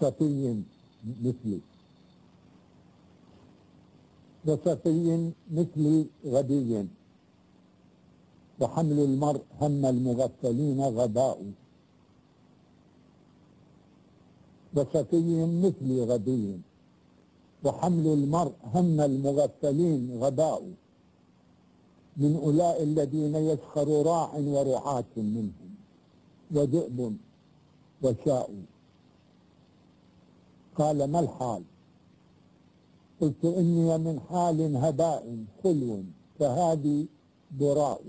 صفي مثلي، وصفي مثلي غبي، وحمل المرء هم المغفلين غباء. وصفي مثلي غبي، وحمل المرء هم المغفلين غباء. من أولئك الذين يسخر راع ورعاة منهم، وذئب وشاء. قال: ما الحال؟ قلت: إني من حال هباء خلو فهذه براء.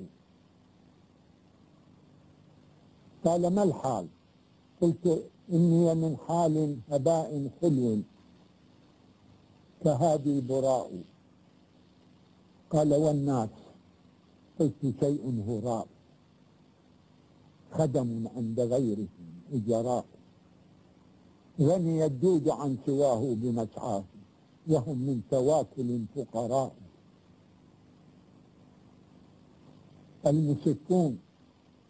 قال: ما الحال؟ قلت: إني من حال هباء خلو كهذه براء. قال: والناس؟ قلت: شيء هراء، خدم عند غيرهم أجراء. غني الدود عن سواه بمسعاه، وهم من تواكل فقراء. المسكون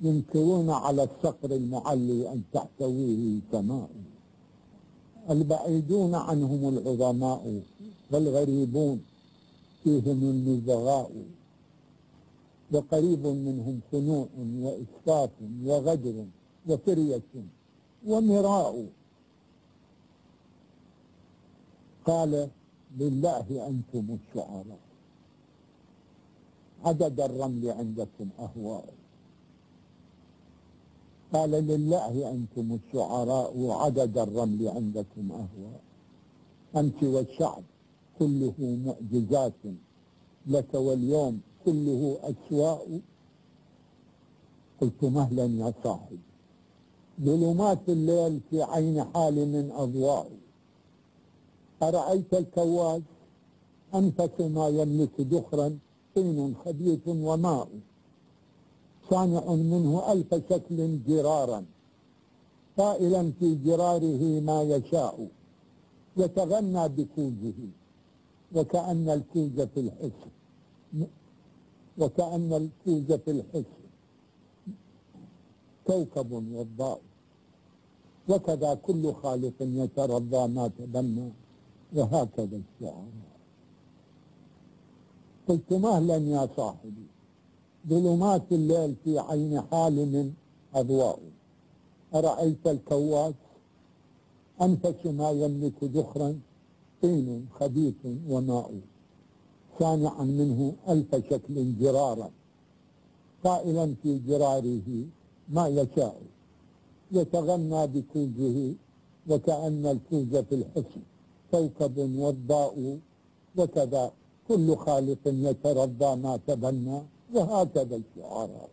ينكرون على الصقر المعلي أن تحتويه سماء. البعيدون عنهم العظماء، والغريبون فيهم النزغاء. وقريب منهم خنوع وإسفاف وغدر وفرية ومراء. قال: لله أنتم الشعراء، عدد الرمل عندكم أهواء. قال: لله أنتم الشعراء، وعدد الرمل عندكم أهواء. أنت والشعب كله معجزات، لك واليوم كله أسواء. قلت: مهلا يا صاحب، ظلمات الليل في عين حالم أضواء. أرأيت الكواز؟ أنفس ما يملك دخرا، طين خبيث وماء. صانع منه ألف شكل جرارا، قائلا في جراره ما يشاء. يتغنى بكوزه، وكأن الكوز في الحسن، وكأن الكوز في الحسن كوكب وضاء. وكذا كل خالق يترضى ما تبنى، وهكذا الشعراء. قلت: مهلا يا صاحبي، ظلمات الليل في عين حالم أضواء. أرأيت الكواس؟ أنفس ما يملك ذخرا، طين خبيث وماء. صانعا منه ألف شكل جرارا، قائلا في جراره ما يشاء. يتغنى بكوزه، وكأن الكوز في الحسن كوكب وضاء. وكذا كل خالق يترضى ما تبنى، وهكذا الشعراء.